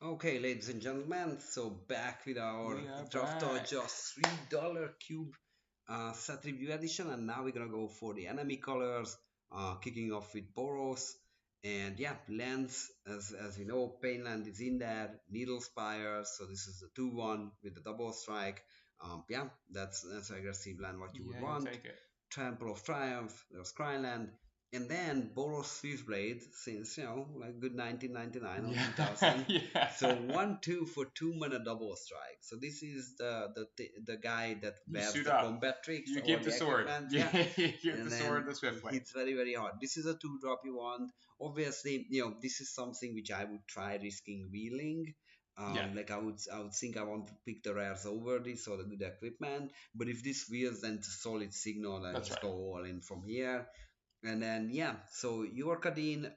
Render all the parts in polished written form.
Okay, ladies and gentlemen, so back with our We are back. Draftalgia $3 cube set review edition, and now we're gonna go for the enemy colors, kicking off with Boros, and yeah, lands, as we know, Painland is in there, Needle Spire, so this is the 2-1 with the double strike. Yeah, that's aggressive land what you would Yeah, you'll want. take it. Trample of Triumph, there's Scryland, and then Boros Switchblade since like good 1999 or Yeah, 2000. yeah. So 1-2 for 2 mana double strike. So this is the guy that You wears suit the up. combat tricks You or give the the sword. equipment, You yeah. give And the sword then the he swift blade. hits very very hard. This is a 2-drop you want. Obviously, this is something which I would try risking wheeling. Yeah, Like I would think I want to pick the rares over this or the good equipment. But if this wheels, then it's a solid signal and that's just right. go all in from here. And then yeah, so Yorkadin,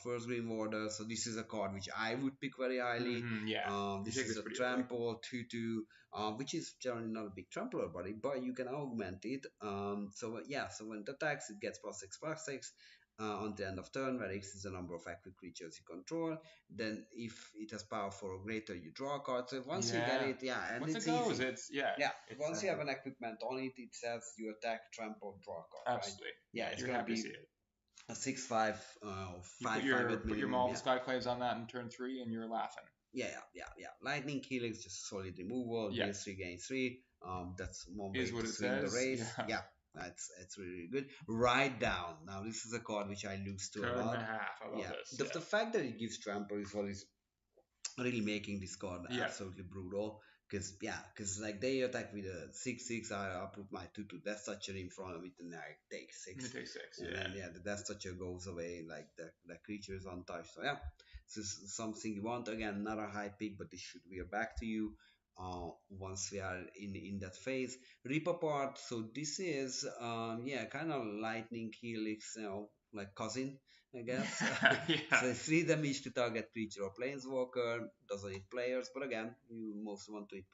first green warder. So this is a card which I would pick very highly. Yeah. You This take is this a pretty early. trample 2/2, which is generally not a big trampler body, but you can augment it. So yeah, so when it attacks, it gets +6/+6. On the end of turn, where X is the number of active creatures you control. Then, if it has power for a greater, you draw a card. So once you get Yeah. it, yeah, and Once it it's goes, easy. it's yeah. Yeah, It's once you have an equipment on it, it says you attack, trample, draw a card, right? absolutely. Yeah, Yeah, it's you're gonna happy to be see it. a 6/5, You 5/5 at put your minimum. multiple Yeah, skyclaves on that in turn 3, and you're laughing. yeah. Lightning Helix, just solid removal. Yeah, Deals 3, gains 3. That's one way is what to it swing the says. race. Yeah, Yeah, that's it's really good. Write down. Now this is a card which I lose to a card and a lot. half. I love Yeah, this. the fact that it gives trample is what is really making this card Yeah, yeah. absolutely brutal. Because like they attack with a 6/6, I put my 2/2 Death Toucher in front of it and I take You 6. take 6. And Yeah. then yeah, the Death Toucher goes away, like the creature is untouched. So yeah, this is something you want. Again, not a high pick, but this should be back to you once we are in that phase. Rip apart. So this is yeah, kind of lightning helix, like cousin, I guess. Yeah. So 3 damage to target creature or planeswalker. Doesn't hit players, but again, you most want to hit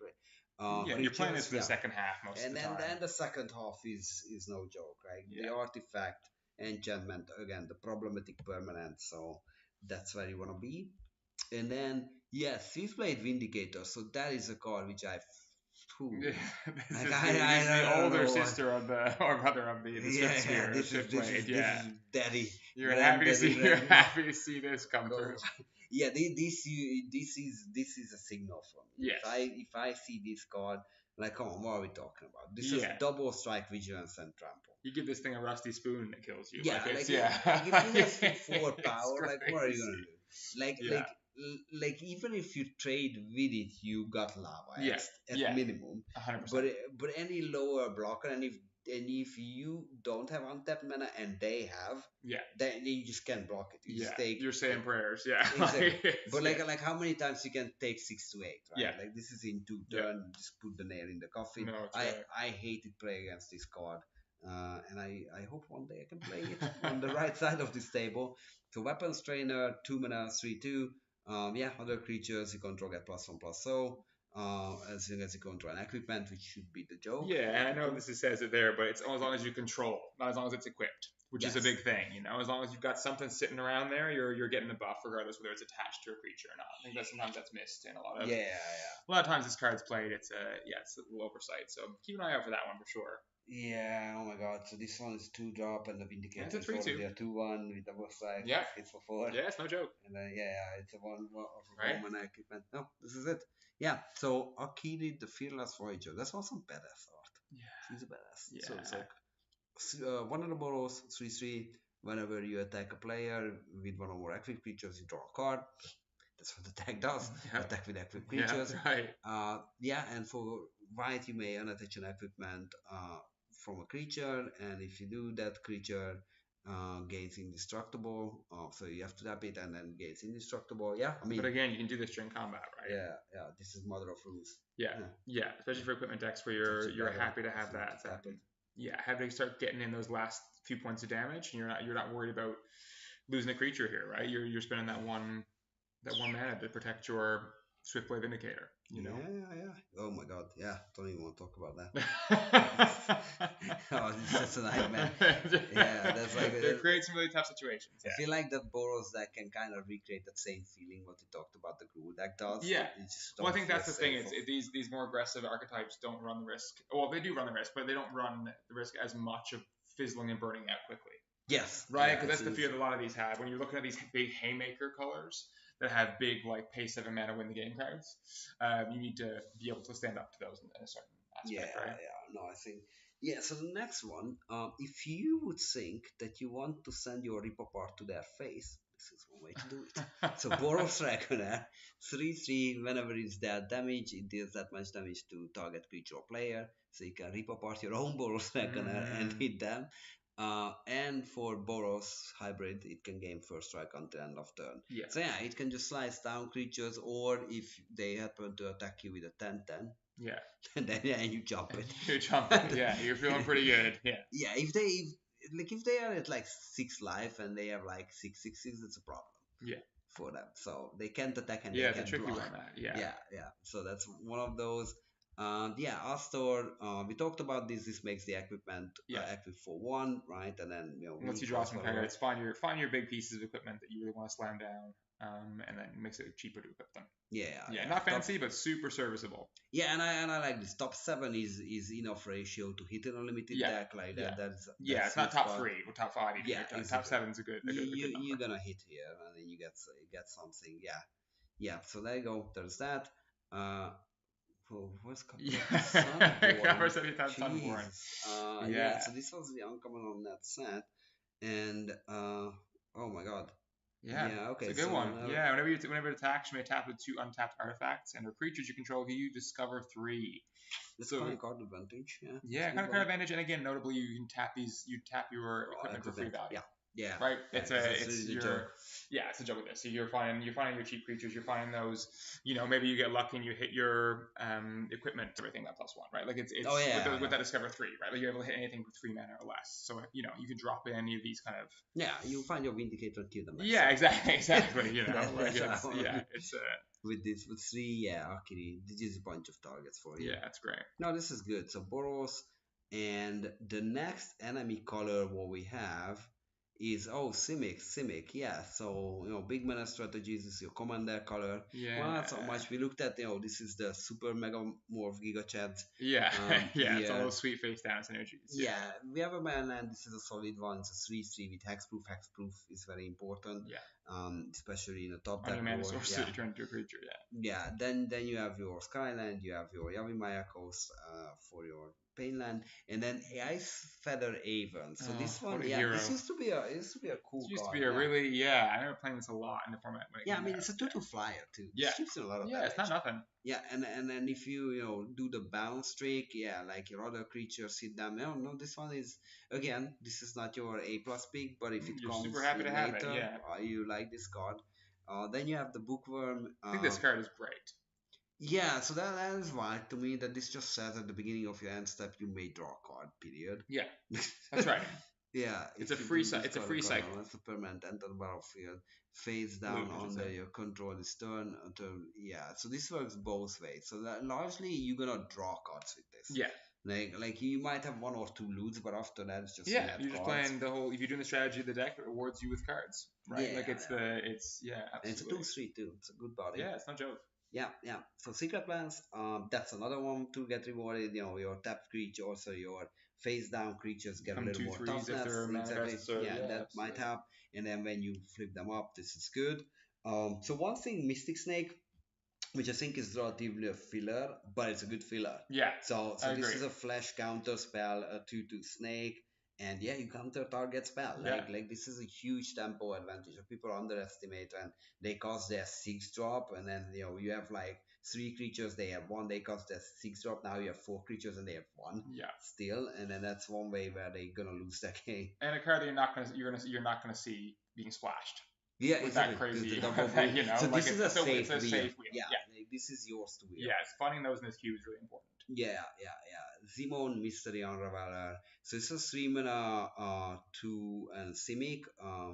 Yeah, and you're playing this creatures. for the Yeah, second half most of and the then time. then the second half is no joke, right? The Yeah. artifact enchantment, again, the problematic permanent. So that's where you want to be. And then yes, Switchblade Vindicator. So that is a card which phew, Yeah, like this is the I don't older know what. sister of the or brother of the Yeah, Swift yeah. Spear, the This is Swift this is Blade. this Yeah, is daddy, you're happy to see you're granddaddy. happy to see this come through. Go. Yeah, this is a signal for me. Yes. If I see this card, like, come on, what are we talking about? This is Yeah, double strike, vigilance, and trample. you give this thing a rusty spoon that kills you. Yeah, Like it's like yeah, like if you have four it's power, like what are you gonna crazy. do? Like Yeah, like like even if you trade with it, you got lava yeah, at yeah, minimum. 100%. But any lower blocker, and if you don't have untapped mana and they have, Yeah, then you just can't block it. You yeah, just take you're saying prayers. Yeah, exactly. like it's, But yeah, like how many times you can take 6 to 8, yeah, right? Like this is in two yeah. turn, just put the nail in the coffin. No, it's I right. I hated play against this card. And I hope one day I can play it on the right side of this table. So weapons trainer, 2 mana, 3/2. Yeah, other creatures you control get +1/+. So as long as you control an equipment, which should be the joke. Yeah, and I know Typical. this says it there, but it's as long as you control, not as long as it's equipped, which is a Yes. big thing. You know, as long as you've got something sitting around there, you're getting a buff regardless whether it's attached to a creature or not. I think that sometimes that's missed in Yeah. a lot of times this card's played. It's a little oversight. So keep an eye out for that one for sure. Yeah, oh my god. So this one is 2-drop and the And Vindicator it's a is 3/2. already a 2/1 with double strike, Yeah, hits for 4. yeah, it's no joke, And then yeah, it's a one of a right? Roman equipment. No, this is it. Yeah, so Akiri the Fearless Voyager. That's also badass art. Yeah, She's a badass. yeah, So one of the boros, 3/3. Whenever you attack a player with one or more equipped creatures, you draw a card. That's what the deck does. yeah, Attack with equipped yeah, creatures. right. Yeah, and for white, you may unattach an equipment from a creature, and if you do, that creature gains indestructible. So you have to tap it and then gains indestructible. Yeah, I But mean, again, you can do this during combat, right? yeah. This is Mother of Rules. Yeah, Yeah, yeah, especially for equipment decks where touch it you're better. happy to have So that. just tap it. Yeah, have to start getting in those last few points of damage, and you're not worried about losing a creature here, right? You're spending that one mana to protect your Swift Wave Indicator. You know. Yeah. Oh my God. Yeah. Don't even want to talk about that. Oh, it's just a nightmare. Yeah, that's like It creates some really tough situations. I Yeah. feel like that Boros deck can kind of recreate that same feeling what we talked about the Gruul deck does. Yeah. You just Well, I don't think feel that's the thing. safe. These more aggressive archetypes don't run the risk. Well, they do run the risk, but they don't run the risk as much of fizzling and burning out quickly. Yes. Right? Yeah, Because that's the fear that a lot of these have. When you're looking at these big haymaker colors that have big like pay 7 mana win the game cards, you need to be able to stand up to those in a certain Yeah, aspect, right? No, I think yeah. So the next one, if you would think that you want to send your Rip Apart to their face, this is one way to do it. So Boros Reckoner, 3/3. Whenever it's dealt damage, it deals that much damage to target creature or player. So you can rip apart your own Boros Reckoner and hit them. And for Boros hybrid, it can gain first strike until end of turn. Yeah. So yeah, it can just slice down creatures, or if they happen to attack you with a 10/10, Yeah. and then yeah, you jump it. You jump it. Yeah, you're feeling pretty good. Yeah. Yeah, if they are at like 6 life and they have like 6/6, it's a problem. Yeah. For them, so they can't attack and Yeah, they it's a can't tricky block. one. That. Yeah. Yeah. So that's one of those. Yeah, Astor. We talked about this. This makes the equipment equip for 1, right? And then once you draw some cards, find your big pieces of equipment that you really want to slam down, and then makes it cheaper to equip them. Yeah. Not fancy, but super serviceable. Yeah, and I like this. Top 7 is enough ratio to hit an unlimited deck like that. That's it's not top 3 or top 5. Even. Yeah, top 7's a good. You're gonna hit here, and then you get something. Yeah. So there you go. There's that. What's called? Sunborn. Yeah. So this was the uncommon on that set, and oh my God. Yeah. Okay. It's a good one. Whenever it attacks, you may tap with 2 untapped artifacts, and the creatures you control, you discover 3. It's kind of card advantage. Yeah. Kind of card advantage, and again, notably, you can tap these. You tap your equipment for free value. Yeah. Right. It's really your joke. Yeah, it's a joke with this. So you're finding your cheap creatures. You're finding those. Maybe you get lucky and you hit your equipment, everything that +1, right? Like it's with that Discover 3, right? Like you're able to hit anything with 3 mana or less. So you can drop in any of these kind of. Yeah, you find your Vindicator and kill them. Yeah, exactly. It's with 3, Akiri, this is a bunch of targets for you. Yeah, that's great. No, this is good. So Boros, and the next enemy color what we have is Simic. Yeah, so big mana strategies is your commander color. Yeah. Well, not so much. We looked at this is the super mega morph giga chads. Yeah. It's all those sweet face down synergies. Yeah, we have a mana, and this is a solid one. It's a 3/3 with hexproof. Hexproof is very important. Yeah. Especially in the top deck. On your mana war. source, you turn into a creature. Yeah. Then you have your Skyland. You have your Yavimaya Coast for your Painland, and then Ice Feather Avon. So this one, this used to be a cool. It used to be a really, I remember playing this a lot in the format. I mean it's a 2/2 flyer too. Yeah, it's a lot of it's not nothing. Yeah, and then if you do the bounce streak, like your other creatures hit them. No, this one is again. This is not your A+ pick, but if it You're comes super happy to have it. You like this card. Then you have the Bookworm. I think this card is great. Yeah, so that is wild to me that this just says at the beginning of your end step you may draw a card. Period. Yeah, that's right. Yeah, it's a free cycle. It's a permanent enter the battlefield, face down under your control this turn. So this works both ways. So that largely you're gonna draw cards with this. Yeah. Like you might have 1 or 2 loots, but after that it's just you're just playing the whole. If you're doing the strategy of the deck, it rewards you with cards, right? Absolutely. And it's a 2/3 too. It's a good body. Yeah, it's no joke. Yeah. So Secret Plans, that's another one to get rewarded. Your tapped creature, also your face down creatures get a little more toughness. That might help. And then when you flip them up, this is good. So one thing, Mystic Snake, which I think is relatively a filler, but it's a good filler. Yeah. So this is a flash counter spell, a 2/2 snake. And you counter target spell. Like this is a huge tempo advantage. People underestimate when they cost their 6-drop, and then you have like 3 creatures, they have 1, they cost their 6-drop. Now you have 4 creatures and they have 1. Yeah. Still, and then that's one way where they're gonna lose that game. And a card that you're not gonna see being splashed. Yeah, with that crazy. So like this is a safe wheel. Safe wheel. Yeah. This is yours to wheel. Yeah, finding those in this queue is really important. Yeah. Zimon, Mystery Unraveler. So it's a 3 mana, 2 and Simic,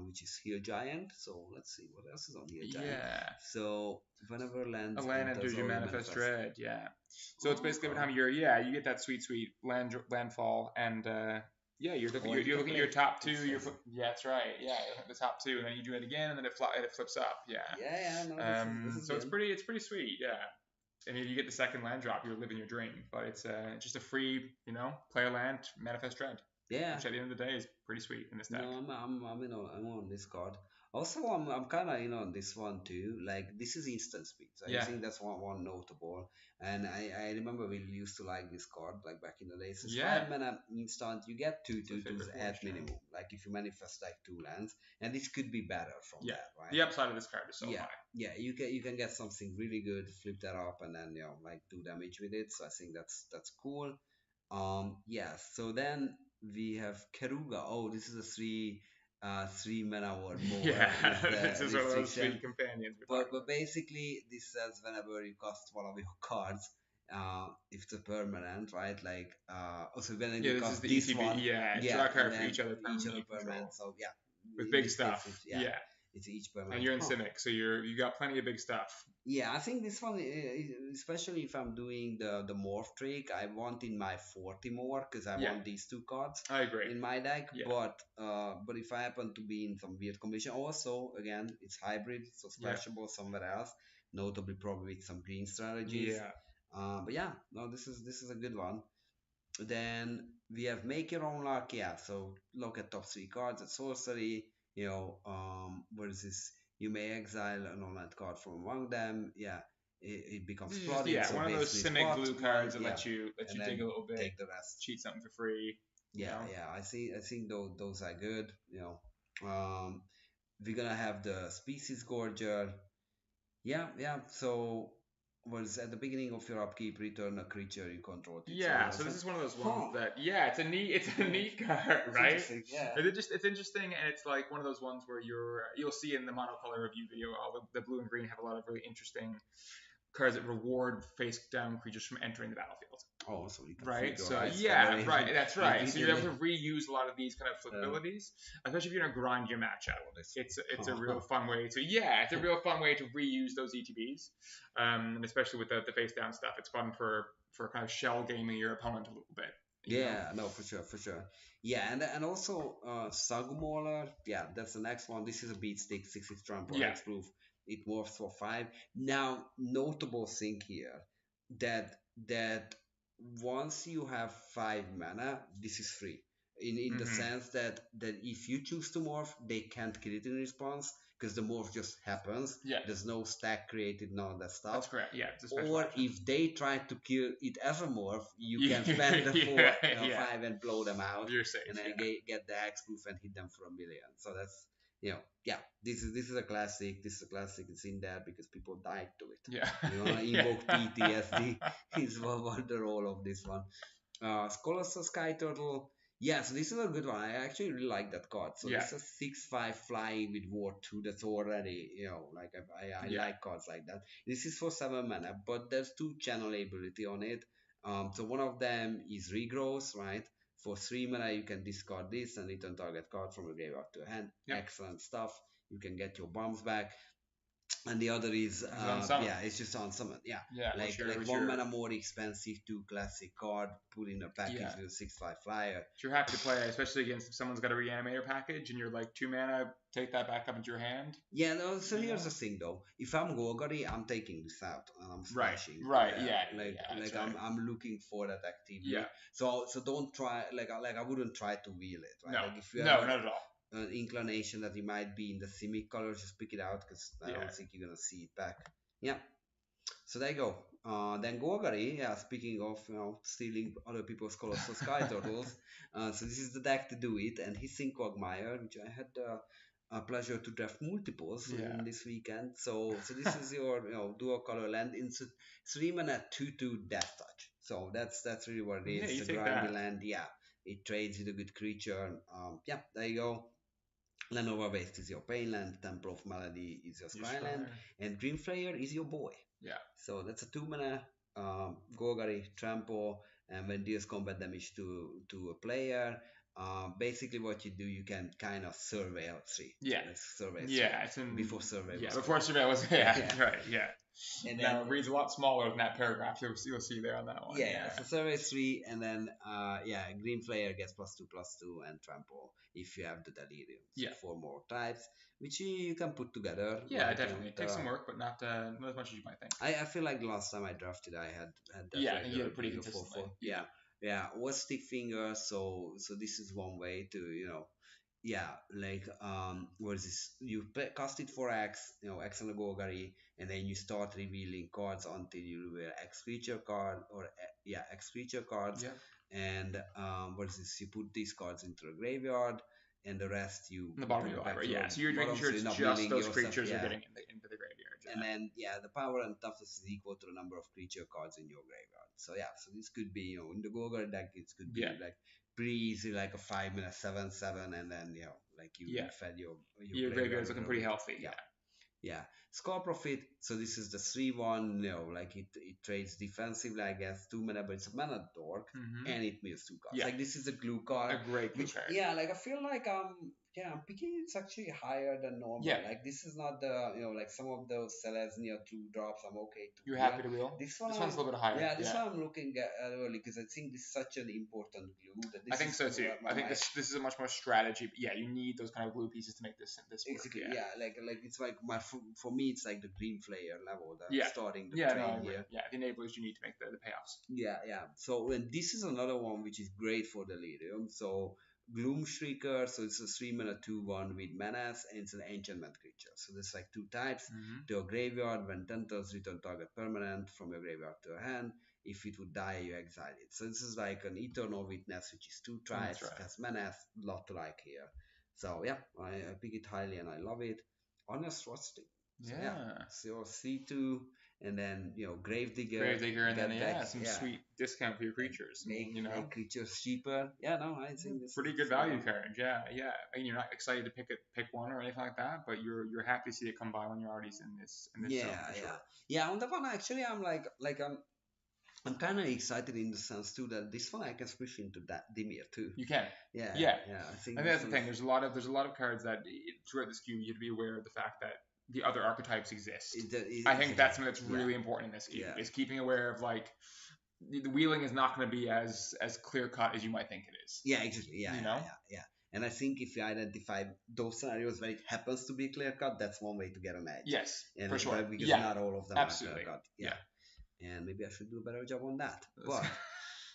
which is Heal Giant. So let's see what else is on Heal Giant. Yeah. So whenever A lands land enters enters your or you manifest manifest. dread, yeah. So it's Oh, basically every okay. time yeah, you get that sweet landfall, and yeah, Oh, and you you're can looking at your play top two, expensive. yeah, that's right, yeah, you're looking at the top two, and then you do it again, and then it flips up, yeah. Yeah, yeah, no, this is So good. it's pretty sweet, yeah. And if you get the second land drop, you're living your dream. But it's just a free, play a land, manifest dread, Yeah. which at the end of the day is pretty sweet in this No, deck. I'm on this card. Also, I'm kind of on this one too. Like this is instant speed, so I Yeah, think that's one notable. And I remember we used to like this card like back in the day. So it's yeah. 5 mana instant. You get two It's my two twos favorite force at gem. minimum. Like if you manifest like 2 lands, and this could be better from Yeah, that, right? the upside of this card is so Yeah, high. yeah. You can get something really good, flip that up, and then like do damage with it. So I think that's cool. Yeah, so then we have Keruga. Oh, this is a 3 mana word more Yeah, is this the is one of those restriction. sweet companions we're But talking but about. basically this says whenever you cast one of your cards, if it's a permanent, right? Like also when Yeah, you this is cast the this ETB. one, Yeah, yeah, draw a and card for then each other each permanent other you control permanent. So yeah, with in big this case stuff. it's yeah, Yeah, it's each and permanent. you're in Huh. Simic, so you got plenty of big stuff. Yeah, I think this one, especially if I'm doing the morph trick, I want in my 40 more because I Yeah, want these two cards I agree. in my deck. Yeah, But if I happen to be in some weird combination, also again it's hybrid, so yeah, splashable somewhere else, notably probably with some green strategies. yeah, But yeah, no, this is a good one. Then we have make your own luck. Yeah, so look at top 3 cards at sorcery. What is this? You may exile an online card from among them. Yeah, it becomes this is just plotted. So one of those basically, Simic spot glue one. cards that Yeah, let and you dig a then little bit, take the rest. cheat something for free. You Yeah, know. yeah. I think those are good. We're gonna have the species gorger. Yeah, yeah. So was at the beginning of your upkeep, return a creature you control to its Yeah, owner. so this is one of those ones Huh. that it's a Hmm. neat card, It's right? interesting. Yeah. It's interesting, and it's like one of those ones where you'll see in the monocolor review video, all the blue and green have a lot of really interesting cards that reward face down creatures from entering the battlefield. Oh, so you can flip Right. your So eyes yeah, very right. That's right. So you're able repeatedly. to reuse a lot of these kind of flip abilities, especially if you're gonna grind your matchup. Oh, this It's a real one. fun way to it's a real fun way to reuse those ETBs, and especially with the face down stuff, it's fun for kind of shell gaming your opponent a little bit. Yeah, no, for sure, for sure. Yeah, and also Sagumauler, yeah, that's the next one. This is a beat stick, 6 trample, Yeah. hexproof. It morphs for 5. Now, notable thing here that that once you have 5 mana, this is free. In the Mm-hmm. sense that if you choose to morph, they can't kill it in response because the morph just happens. Yeah. There's no stack created, none of that stuff. That's correct. Yeah, it's a special Or action. if they try to kill it as a morph, you Yeah, can spend the yeah. 5 and blow them out, You're safe. and then Yeah. get the hexproof and hit them for 1 million. So that's yeah. This is a classic. This is a classic. It's in there because people died to it. Yeah. You wanna invoke PTSD is what the role of this one. Colossal Sky Turtle. Yeah, so this is a good one. I actually really like that card. So Yeah. this is 6/5 flying with War 2. That's already, like I Yeah. like cards like that. This is for 7 mana, but there's 2 channel ability on it. So one of them is Regrowth, right? For 3 mana, you can discard this and return target card from your graveyard to your hand. Yep. Excellent stuff. You can get your bombs back. And the other is yeah, it's just on summon. Yeah, Yeah. like 1 mana more expensive, 2 classic card, put in a package Yeah. with a 6/5 flyer. If you're happy to play, especially against if someone's got a reanimator package and you're like 2 mana, take that back up into your hand. Yeah, no. So here's Yeah. the thing, though. If I'm Gogari, I'm taking this out and I'm Right. smashing. Right. Yeah. Like Yeah, that's I'm looking for that actively. Yeah. So don't try like I wouldn't try to wheel it. Right? No. Like if you No, have not at all. an inclination that it might be in the Simic colors, just pick it out because I Yeah. don't think you're gonna see it back. Yeah. So there you go. Then Gogari, yeah, speaking of stealing other people's colossal sky turtles, so this is the deck to do it, and he's in Quagmire, which I had a pleasure to draft multiples Yeah. in this weekend. So this is your dual color land in 3 mana 2/2 Death Touch. So that's really what it is. Yeah, you It's a take grindy that. land. Yeah, it trades with a good creature. Yeah, there you go. Lenova Waste is your pain land, Temple of Melody is your You Skyland, scry. and Dream Flyer is your boy. Yeah. So that's a 2 mana Gogari Trample. and when deals combat damage to a player, basically what you do, you can kind of surveil three. Yeah. Let's survey three Yeah, it's in before survey yeah was before called. surveil was yeah Yeah. right yeah. And Now then it reads a lot smaller than that paragraph. You'll see there on that one. yeah, so survey three, and then yeah, green player gets +2/+2 and trample if you have the delirium. So Yeah. four more types, which you can put together. Yeah, like, definitely. It takes some work, but not as much as you might think. I feel like the last time I drafted, I had that Yeah, I think you regular did it pretty green for consistently. four. Yeah, yeah. Was stick finger, so this is one way to yeah, like what is this? You cast it for X, X and a Gogari, and then you start revealing cards until you reveal X creature card or yeah, X creature cards. Yeah. And what is this? You put these cards into the graveyard, and the rest you In the bottom of your library. Yeah, so you're making sure it's just those creatures are getting into the graveyard. Yeah. And then yeah, the power and toughness is equal to the number of creature cards in your graveyard. So yeah, so this could be in the Gogari deck, it could be like pretty easy, like a 5 minute 7/7, and then like you fed your graveyard is looking pretty healthy. Yeah. Yeah, score profit. So this is the 3/1. Like it trades defensively, I guess, 2 mana, but it's a mana dork, and it mills 2 cards. Like this is a glue card. A great glue card. Yeah, like I feel like yeah, I'm picking it's actually higher than normal. Yeah. Like this is not the like some of those Selesnya 2 drops. I'm okay to. You're happy to wheel. This one's a little bit higher. Yeah, this one I'm looking at early because I think this is such an important glue. I think so too. I think this is a much more strategy. But yeah, you need those kind of glue pieces to make this work. Exactly. Yeah, like it's like for me it's like the green player level that starting the train here. Yeah, the enablers you need to make the payoffs. Yeah, yeah. So and this is another one which is great for delirium. So Gloom Shrieker, so it's a 3 mana 2/1 with menace, and it's an enchantment creature. So there's like two types. To your graveyard, when it enters, return target permanent from your graveyard to your hand. If it would die, you exile it. So this is like an Eternal Witness, which is 2 types, has menace, lot to like here. So yeah, I pick it highly and I love it. Honest Rusting. So, so C2, and then Gravedigger, and then some sweet discount for your creatures. Creatures cheaper. Yeah, no, I think this pretty good value card. Yeah. I mean, you're not excited to pick one or anything like that, but you're happy to see it come by when you're already in this zone. Yeah. On the one, actually, I'm I'm kind of excited in the sense too that this one I can switch into that Dimir too. You can. Yeah. I think that's the thing. There's a lot of cards that throughout this queue you have to be aware of the fact that the other archetypes exist. I think that's something that's really important in this queue. Is keeping aware of like the wheeling is not going to be as clear cut as you might think it is. Yeah, exactly. Yeah. And I think if you identify those scenarios where it happens to be clear cut, that's one way to get an edge. Yes, and for sure. Because not all of them are clear cut. Yeah. And maybe I should do a better job on that. But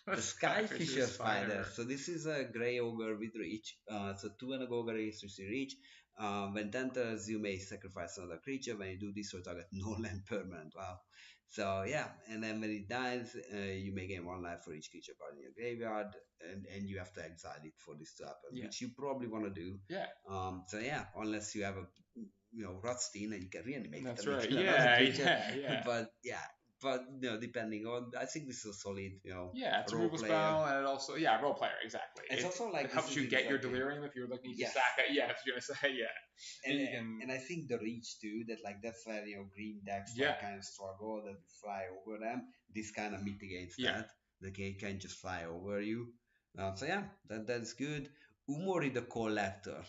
the Skyfisher Spider. So this is a gray ogre with reach. So 2 and a Gogari, 3 reach. When it enters, you may sacrifice another creature. When you do this, you target no land permanent. Wow. So yeah, and then when it dies, you may gain 1 life for each creature card in your graveyard, and you have to exile it for this to happen, which you probably want to do. Yeah. So yeah, unless you have a Rotstein and you can reanimate. That's right. Yeah. But depending on, I think this is a solid, it's a removal spell, and it also, role player, exactly. It's also like it helps you get your delirium if you're looking to stack it. Yeah, that's what you're gonna say. Yeah, and I think the reach too. That's where green decks kind of struggle, that you fly over them. This kind of mitigates that. The gate can just fly over you. So yeah, that's good. Umori the Collector.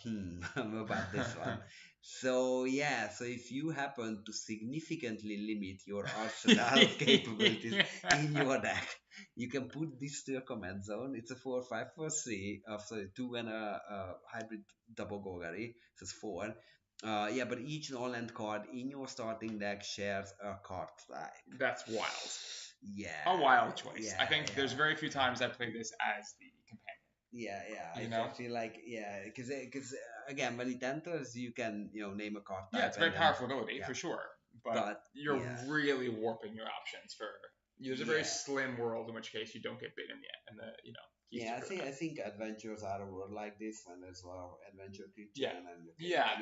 About this one. So if you happen to significantly limit your arsenal capabilities in your deck, you can put this to your command zone. It's a 4/5 for 3. So 2 and a hybrid double Gogari. So it's 4. But each no-land card in your starting deck shares a card type. That's wild. Yeah. A wild choice. I think there's very few times I play this as the companion. I feel like because again, when it enters, you can name a card type. Yeah, it's a very powerful ability for sure, but you're really warping your options for. There's a very slim world in which case you don't get bit in the I think adventures are a world like this when there's a lot of adventure creatures.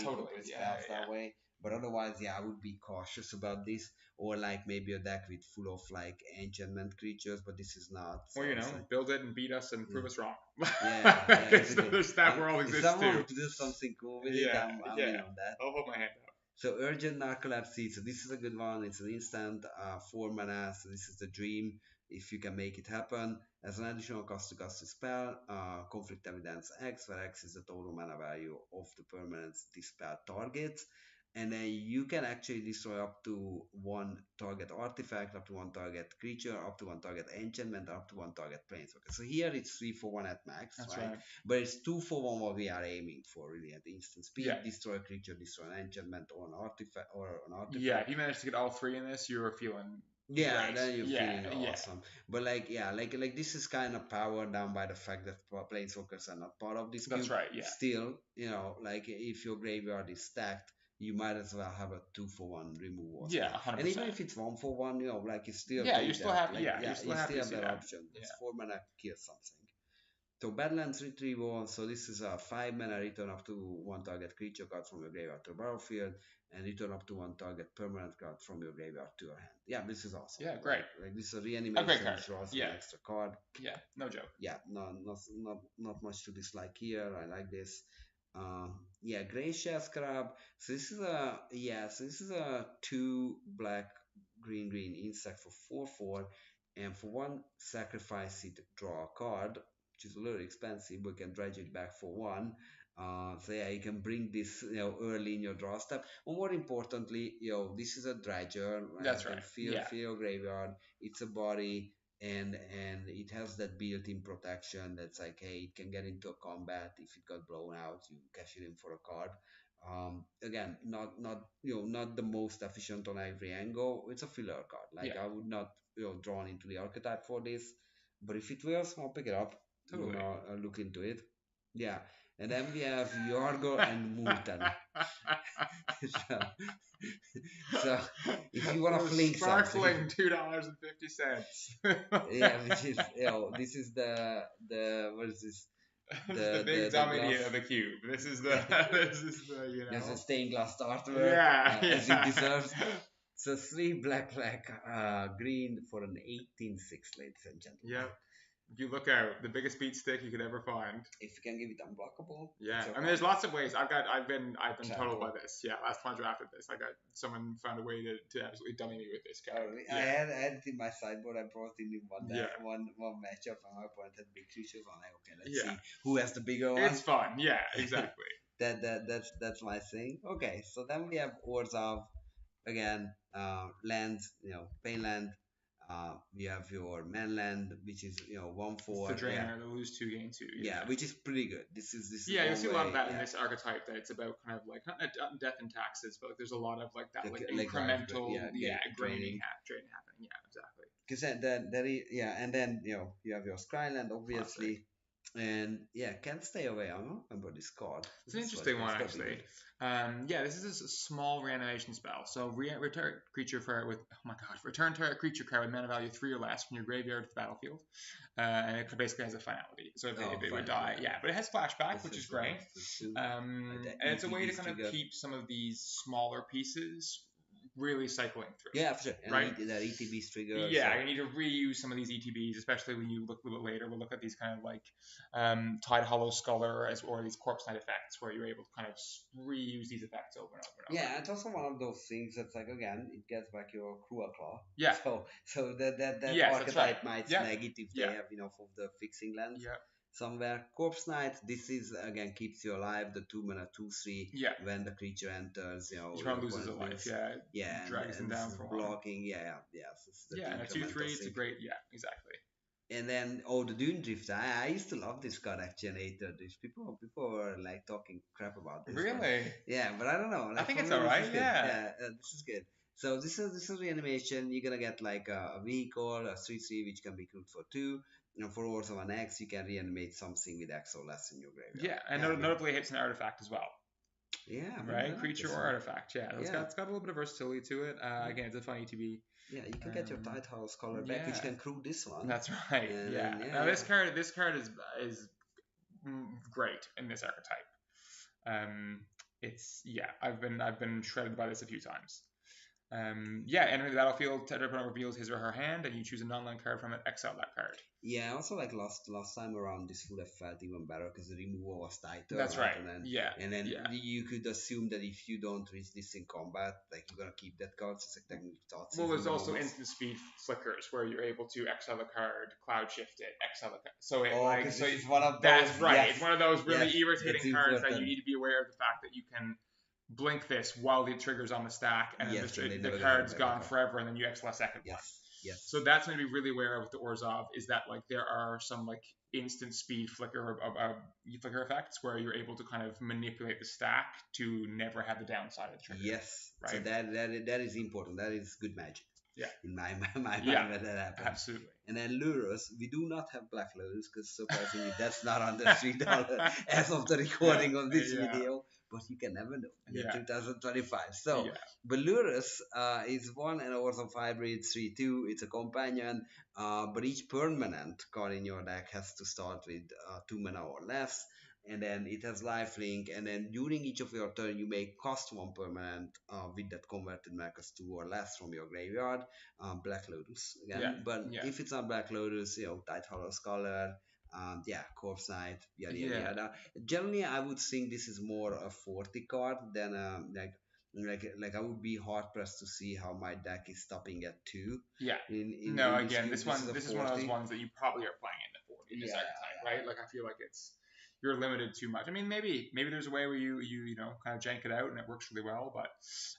Totally. That way. But otherwise, I would be cautious about this, or like maybe a deck with full of like enchantment creatures, but this is not. So build it and beat us and prove us wrong. Exactly. That world exists too. If someone to do something cool with it, I'm in on that. I'll hold my hand up. So urgent narcolepsy. So this is a good one. It's an instant 4 mana. So this is the dream if you can make it happen. As an additional cost to cast a spell, conflict evidence X, where X is the total mana value of the permanents this spell targets. And then you can actually destroy up to one target artifact, up to one target creature, up to one target enchantment, up to one target planeswalker. So here it's 3 for 1 at max, That's right? right. But it's 2 for 1 what we are aiming for really at instant speed. Yeah. Destroy a creature, destroy an enchantment or an artifact Yeah, if you manage to get all three in this, you're feeling yeah, great. then you're Yeah, feeling yeah. awesome. But like yeah, like this is kind of powered down by the fact that planeswalkers are not part of this That's cube. right, yeah. Still, like if your graveyard is stacked, you might as well have a 2 for 1 removal Yeah, spell. 100%. And even if it's 1 for 1, like you still Yeah, take you're still that. happy. Like Yeah, you're still you happy still to have see that that. option. Yeah. It's 4 mana kill something. So Badlands Retrieval, so this is a 5 mana return up to one target creature card from your graveyard to battlefield, and return up to one target permanent card from your graveyard to your hand. Yeah, this is awesome. Yeah, great. Like this is a A great reanimation, card. which draws Yeah. an extra card. Yeah, no joke. Yeah, not much to dislike here. I like this. Yeah, Grey Shell Scrub. So this is a 2 black green insect for 4/4, and for 1 sacrifice it, draw a card, which is a little expensive, but you can dredge it back for 1. So yeah, you can bring this early in your draw step. But more importantly, this is a dredger. Right? That's You can right. fill your graveyard. It's a body, and it has that built-in protection that's like, hey, it can get into a combat. If it got blown out, you cash it in for a card. Again, not the most efficient on every angle. It's a filler card. Like I would not drawn into the archetype for this, but if it will, I'll pick it up. Totally. I'll look into it. Yeah, and then we have Yorgo and Multan. so if you want to fling sparkling $2.50. Yeah, which is this is the what is this? The big dummy of the cube. This is the this is the There's a stained glass artwork. Yeah, as it deserves. So 3 black green for an 18/6, ladies and gentlemen. Yeah. You look out, the biggest beat stick you could ever find. If you can give it unblockable. Yeah, I mean, there's lots of ways. I've been totaled by this. Yeah, last time I drafted this, someone found a way to absolutely dummy me with this guy. Yeah. I had it in my sideboard. I brought in one matchup, and my opponent had big creatures. I'm like, okay, let's see who has the bigger one. It's fun. Yeah, exactly. That's my thing. Okay, so then we have Orzhov again, land, Painland. You have your Manland, which is 1/4. It's the drainer, the lose 2 gain 2. Yeah, which is pretty good. This is yeah, you'll see a lot of that in this archetype. That it's about kind of like not death and taxes, but like there's a lot of like that like incremental draining happening. Yeah, exactly. Because and then you have your Skyland obviously. And can't stay away. I don't remember this card. It's an interesting one actually. This is a small reanimation spell. So return creature return target creature card with mana value 3 or less from your graveyard to the battlefield, and it basically has a finality. So if it would die, but it has flashback, which is great. And it's a way to kind of keep some of these smaller pieces really cycling through. Yeah, for sure. And right? That ETB's trigger. Yeah, you need to reuse some of these ETBs, especially when you look a little bit later. We'll look at these kind of like Tide Hollow Scholar or these Corpse Knight effects where you're able to kind of reuse these effects over and over and over. Yeah, it's also one of those things that's like, again, it gets back your Cruel Claw. Yeah. So that archetype might snag it if they have enough of the fixing lands. Yeah. Somewhere. Corpse Knight, this is again keeps you alive, the 2 mana 2/3 when the creature enters, each loses a life, drags them down for blocking, and a 2/3, it's a great, exactly. And then the Dune Drift, I used to love this card actually in Aether Drift. People were like talking crap about this. Really? But I don't know. Like, I think it's alright, this is good. So this is reanimation. You're gonna get like a vehicle, a 3/3 which can be crewed for 2. For Wars of an X, you can reanimate something with X or less in your graveyard. Yeah, and notably it hits an artifact as well. Yeah. Right? Creature or artifact. Yeah, it's got a little bit of versatility to it. Again, it's a fun ETB. Yeah, you can get your Tide Hollow Scholar back, which can crew this one. That's right. Now this card is great in this archetype. I've been shredded by this a few times. Yeah, enter the battlefield. Target opponent reveals his or her hand, and you choose a non-land card from it. Exile that card. Yeah, also like last time around, this would have felt even better because the removal was tighter, That's right? right. Yeah. And then Yeah. you could assume that if you don't reach this in combat, like you're gonna keep that card. So it's like technically thoughts. Well, there's also instant speed flickers where you're able to exile a card, cloud shift it, exile the card. So it so it's one of those. That's right. Yes, It's one of those really yes, irritating cards that you need to be aware of the fact that you can blink this while the trigger's on the stack, and then the card's gone forever, and then you exile a second one. Yes. So that's something to be really aware of with the Orzhov, is that like there are some like instant speed flicker effects where you're able to kind of manipulate the stack to never have the downside of the trigger. Yes. Right. So that is important. That is good magic. Yeah. In my mind, when that happens. Absolutely. And then Lurus, we do not have Black Lotus because surprisingly that's not under $3 as of the recording of this video. But you can never know in 2025. So, but Lurus is one and also 5 hybrid 3/2. It's a companion, but each permanent card in your deck has to start with 2 mana or less. And then it has lifelink, and then during each of your turn you may cast one permanent with that converted mana cost 2 or less from your graveyard. Black Lotus again, but if it's not Black Lotus, Tide Hollow Scholar, Corpse Knight, yada yada. Generally, I would think this is more a 40 card than like I would be hard pressed to see how my deck is stopping at 2. Yeah. This is one of those ones that you probably are playing in the 40 in this archetype, right? Like I feel like you're limited too much. I mean, maybe there's a way where you kind of jank it out and it works really well, but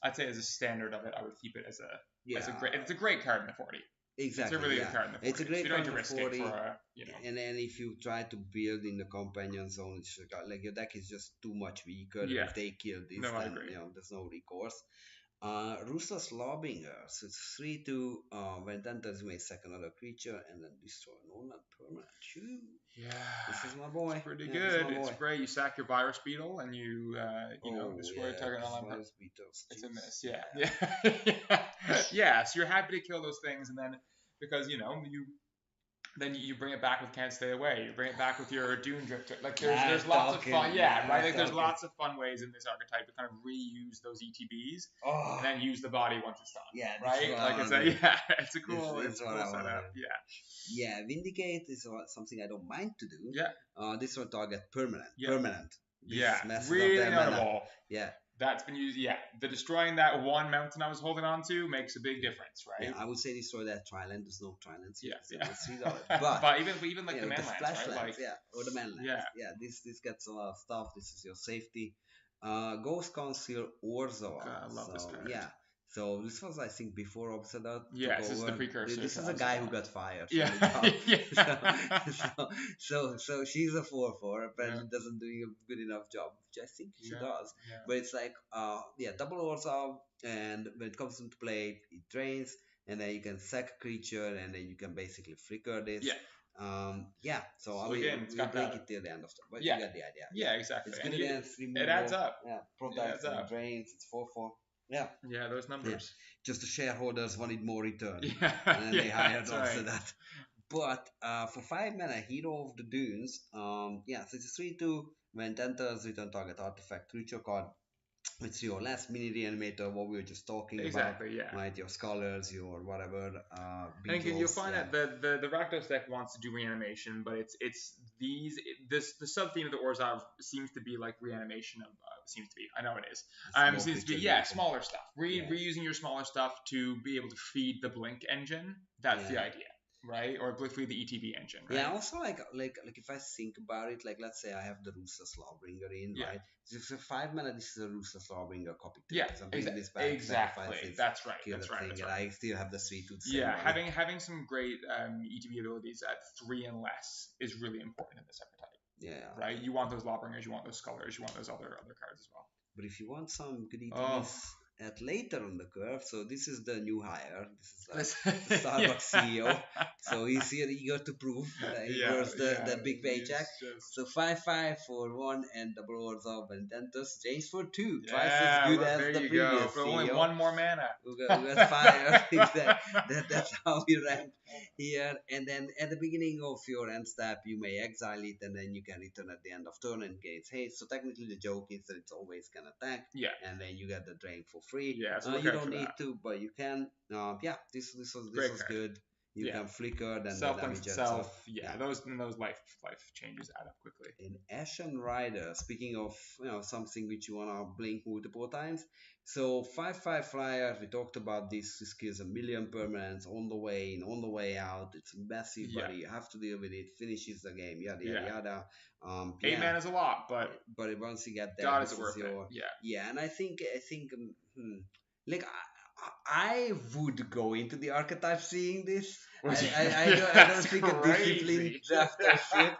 I'd say as a standard of it, I would keep it as a great card in the 40. Exactly. It's a really good card in the 40. It's a great card in the 40. And then if you try to build in the companion zone, it's like your deck is just too much weaker. Yeah. If they kill this, then there's no recourse. Ruthless Lawbringer. So it's 3/2. When it enters, you may sack another creature and then destroy an non permanent. Yeah, this is my boy. It's pretty good. It's great. You sack your virus beetle and you destroy a target online. It's a miss. Yeah. So you're happy to kill those things, and then because you bring it back with Can't Stay Away. You bring it back with your Dune Drifter. Like there's lots of fun. Yeah, right. Like there's lots of fun ways in this archetype to kind of reuse those ETBs and then use the body once it's done. Yeah, right. Like it's a cool setup. Yeah, Vindicate is something I don't mind to do. Yeah. This will target permanent. Really notable. Yeah. That's been used. Yeah, the destroying that one mountain I was holding on to makes a big difference, right? Yeah, I would say destroy that Triland. There's no Trilands. But even like the manlands, right? Or the manlands. Yeah. This gets a lot of stuff. This is your safety. Ghost Council Orzhov. I love this card. Yeah. So this was, I think, before Obsidian. Yes, this is the precursor. This is a guy who got fired. Yeah. So she's a 4/4. Apparently doesn't doing a good enough job, which I think she does. Yeah. But it's like, double Orzhov, and when it comes into play, it drains, and then you can sack a creature, and then you can basically flicker this. Yeah. So I mean, we'll take it till the end of the. But you get the idea. Yeah, exactly. It's good against removal. It adds up. Yeah. Protect and drains. It's 4/4. Yeah, those numbers. Yeah. Just the shareholders wanted more return. And then they hired also that. But for 5 mana, Hero of the Dunes, so it's a 3/2. When it enters, return target artifact creature card with 3 or less, mini reanimator, what we were just talking about. Right, your scholars, your whatever. And you'll find that the Rakdos deck wants to do reanimation, but the sub theme of the Orzhov seems to be like reanimation of seems to be. I know it is. Seems to be smaller stuff. Reusing your smaller stuff to be able to feed the Blink engine. That's the idea. Right, or feed the ETB engine. Right? Yeah, also like if I think about it, like let's say I have the Ruthless Lawbringer in, right? So if it's a 5 mana, this is a Ruthless Lawbringer copy. So I'm bringing this back. Exactly. That's right. And I still have the 3/2. Having some great ETB abilities at 3 and less is really important in this archetype. Yeah. Right. You want those Lawbringers, you want those Scholars, you want those other cards as well. But if you want some good ETBs at later on the curve, so this is the new hire. This is the Starbucks CEO. So he's here eager to prove that he earns the big paycheck. So 5/5 for 1 and double Orzhov and enters. Change for 2. Twice as good as the previous for only CEO. 1 more mana. Who got fired. That's how we rank here. And then at the beginning of your end step, you may exile it, and then you can return at the end of turn and gain haste. So technically the joke is that it's always can attack. Yeah. And then you get the drain for free. Yeah, so look You out don't for need that. to, but you can. Yeah, this Great was card. good. You Yeah. can flicker, then the Self links damage adds itself. up. Yeah, Yeah. those life changes add up quickly. In Ashen Rider, speaking of something which you wanna blink multiple times, so 5/5 flyer. We talked about this. This kills a million permanents on the way in, on the way out. It's massive, Yeah. buddy. You have to deal with it. Finishes the game. Yada yada Yeah. yada. 8 mana is a lot, but once you get there, God, is this it is worth it? your Yeah. yeah. And I think like I would go into the archetype seeing this. I don't think a disciplined Crazy. drafter should.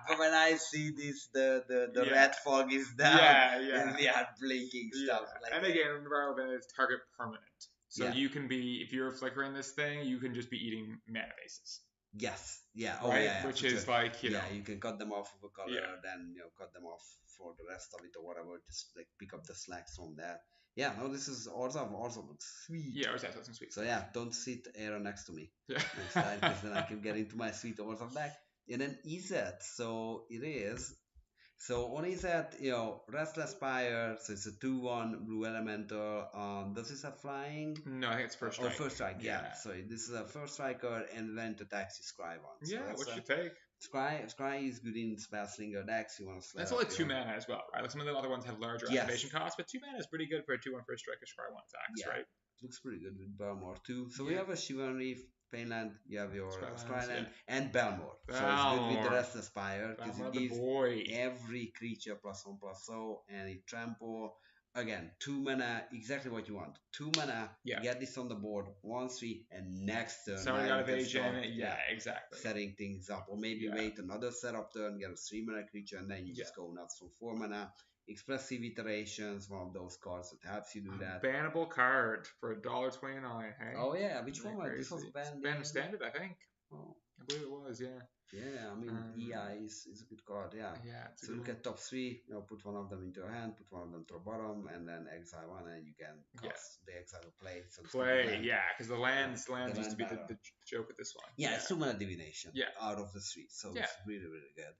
But when I see this, the Yeah. red fog is down, Yeah. and we are blinking Yeah. stuff like And that. again, relevant is target permanent. So Yeah. you can be, if you're flickering this thing, you can just be eating mana bases. Yes, yeah, oh Right? yeah, Which for is sure. like, you know. Yeah, you can cut them off of a color, Yeah. then cut them off for the rest of it or whatever. Just like pick up the slacks from there. Yeah, no, this is awesome, awesome, sweet. Yeah, or that's some sweet. So yeah, don't sit Aaron next to me Yeah. next time, because then I can get into my sweet awesome deck. And then Izet, so it is. So on Izet, Restless Fire, so it's a 2/1 blue elemental. Does this have flying? No, I think it's first Or strike. first strike, yeah. Yeah. So this is a first striker, and then it attacks you Scry once. So Yeah, that's what you take? Scry is good in Spellslinger decks. You want to That's only 2 mana as well, right? Like some of the other ones have larger Yes. activation costs, but 2 mana is pretty good for a 2/1 first striker Scry 1 attacks, Yeah. right? Looks pretty good with Belmore too. So we Yeah. have a Chivalry, Painland, you have your Scrylands, Scryland, yeah. and Belmore. So it's good with the Belmore. Restless Fire because Belmore it the gives boy. every creature +1/+0, and it trample. Again, 2 mana, exactly what you want. 2 mana, Yeah. get this on the board, 1/3, and next turn. Someone now got you can evasion. start, Yeah, exactly. setting things up. Or maybe Yeah. wait another setup turn, get a 3 mana creature, and then you just go nuts from 4 mana. Expressive Iterations, one of those cards that helps you do that. Bannable card for $1.29. Hey. Oh yeah, which Isn't that one? This was crazy? banned. Banned standard, I think. Oh. I believe it was. Yeah. Yeah, I mean, EI is a good card, yeah. Yeah. It's a So good look one. at top 3, put one of them into your hand, put one of them to the bottom, and then exile one, and you can cast the exile to play. So it's good Play, land. yeah, because the lands The used to be land the joke with this one. Yeah, it's 2 mana divination. Yeah. Out of the 3, so Yeah. it's really, really good.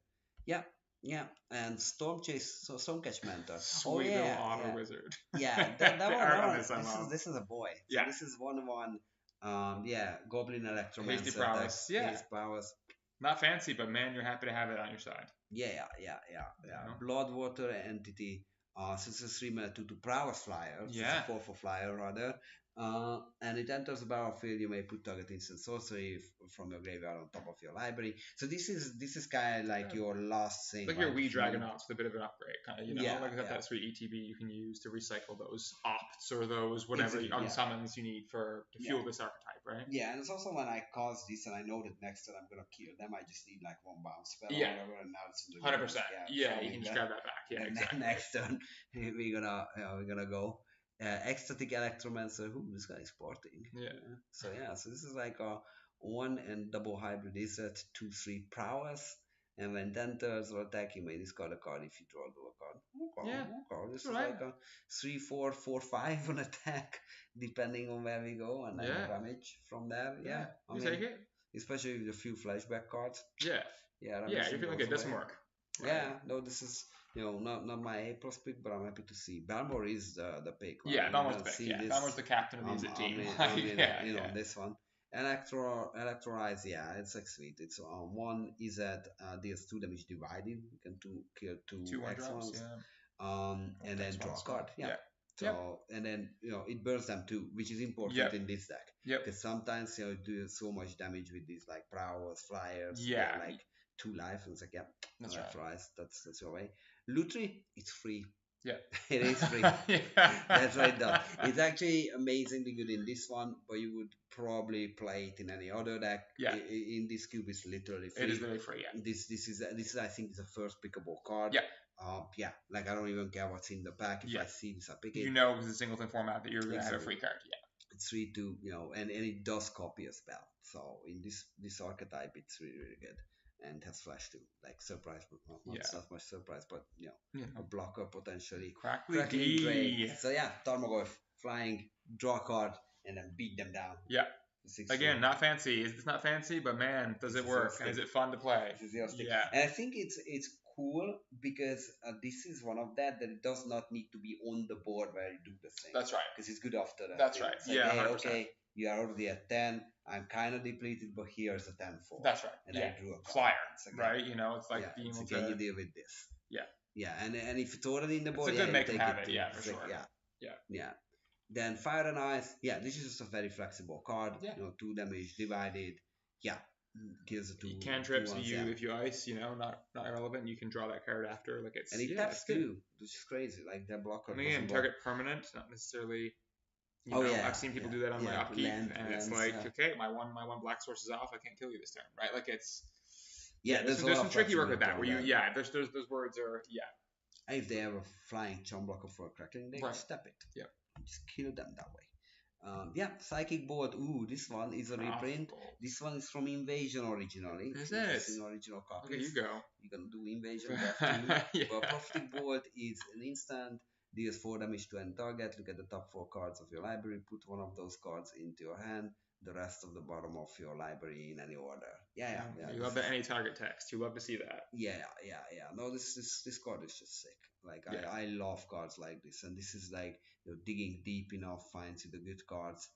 Yeah, yeah. And Storm Chase, so Stormcatch Mentor. Sweet yeah, little auto yeah. wizard. Yeah, The art on this I love. this is a boy. So Yeah. this is 1/1. Goblin Electromancer. Hasty prowess. Yeah. Hasty prowess. Not fancy, but man, you're happy to have it on your side. Yeah. know? Bloodwater entity. So it's a 3 mana 2/2 prowess flyer. So Yeah. it's a 4/4 flyer rather. And it enters the battlefield. You may put target instant sorcery from your graveyard on top of your library. So this is kind of like your last thing. It's like your Wee if you- Dragonauts with a bit of an upgrade, kind of, Yeah, like yeah. that sweet ETB you can use to recycle those opts or those whatever Exactly, yeah. unsummons you need to fuel this archetype, right? Yeah, and it's also when I cast this and I know that next turn I'm gonna kill them, I just need like 1 bounce spell Yeah. or whatever, and now it's in the 100%. Yeah, so you can with just that. grab that back. Yeah, And exactly. then next turn we're gonna go Ecstatic Electromancer. Ooh, this guy is sporting. Yeah. So this is like a 1 and double hybrid is at 2/3 prowess. And when it enters or attack, you may discard a card if you draw a card. Okay. This is right. like a 3/4, 4/5 on attack, depending on where we go, and then damage from there. Yeah, I you mean, take it. especially with a few flashback cards. Yeah. Yeah, Yeah, you're feeling good. Doesn't work. Right. Yeah, no, this is not my A plus pick, but I'm happy to see Balmor is the pick. Right? Yeah, Balmor's the pick. Yeah, Balmor's the captain of the Izzet team. This one. Electrolize, yeah, it's like sweet. It's 1 Izzet deals 2 damage divided. You can kill 2 X1s. And then draw a card. Yeah. So and then it burns them too, which is important in this deck. Because sometimes you do so much damage with these like prowess flyers. Yeah. Like 2 life, and it's like that's right. That's your way. Lutri, it's free. Yeah. It is free. That's right, though. It's actually amazingly good in this one, but you would probably play it in any other deck. Yeah. In this cube, it's literally free. It is really free. Yeah. This is I think is the first pickable card. Yeah. Like I don't even care what's in the pack. If I see this, I pick it. Because it's a singleton format that you're gonna have a free card. Yeah. It's free to and it does copy a spell. So in this archetype, it's really really good. And has flash too, like surprise, not much surprise, but a blocker potentially. Crackly Drake. So Tarmogoyf, flying, draw a card, and then beat them down. Yeah. Again, not fancy. It's not fancy, but man, does it work? And is it fun to play? Yeah. And I think it's cool because this is one of that it does not need to be on the board where you do the thing. That's right. Because it's good after that. That's right. It's like, Yeah, hey, 100%. okay, you are already at 10. I'm kind of depleted, but here's a 10 4. That's right. And Yeah. I drew a card. Flyer, like, right? You know, it's like yeah, being able can you to. deal with this? Yeah. Yeah, and if it's already in the board, It's a good yeah, make you and take have it it. too. Yeah, for It's sure. like, yeah. Yeah. Yeah. Then Fire and Ice, yeah, this is just a very flexible card. Yeah. 2 damage divided. Yeah, kills the two. Cantrips, two ones, if you ice, not irrelevant. You can draw that card after. Like it's and it taps too, which is crazy. Like that blocker. I mean, again, target permanent, not necessarily. Yeah, I've seen people do that on my upkeep, and it's like, okay, my one black source is off. I can't kill you this turn, right? Like it's. Yeah, there's some tricky work with that. Where there's those words are If they have a flying chum blocker for a cracking, they right. step it. Yeah. Just kill them that way. Psychic Bolt. Ooh, this one is a reprint. This one is from Invasion originally. Is it? In original copies. Okay, you go. You're gonna do Invasion draft too. Yeah. But Prophetic Bolt is an instant. Deals 4 damage to any target. Look at the top 4 cards of your library. Put one of those cards into your hand. The rest of the bottom of your library in any order. Yeah. You love the any target text. You love to see that. Yeah. No, this card is just sick. Like I love cards like this, and this is like you're digging deep enough, finds you the good cards.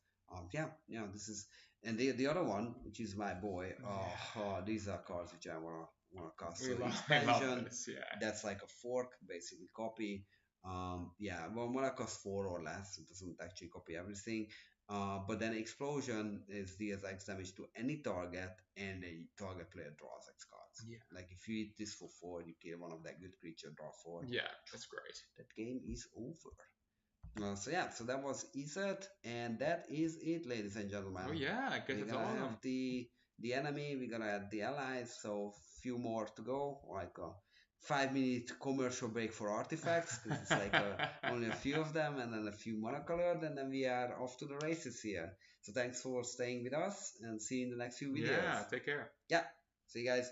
This is, and the other one, which is my boy. These are cards which I wanna cast. So expansion. That's like a fork, basically copy. When I cost 4 or less, it doesn't actually copy everything. But then explosion is deals X damage to any target, and a target player draws X cards. Yeah. Like if you hit this for 4, you kill one of that good creature, draw 4. Yeah, that's great. That game is over. So that was Izzet, and that is it, ladies and gentlemen. Oh yeah, I guess it's all of them. The enemy, we're gonna add the allies, so few more to go, like a 5-minute commercial break for artifacts, because it's like only a few of them, and then a few monocolored, and then we are off to the races here. So thanks for staying with us, and see you in the next few videos. Yeah, take care. Yeah, see you guys.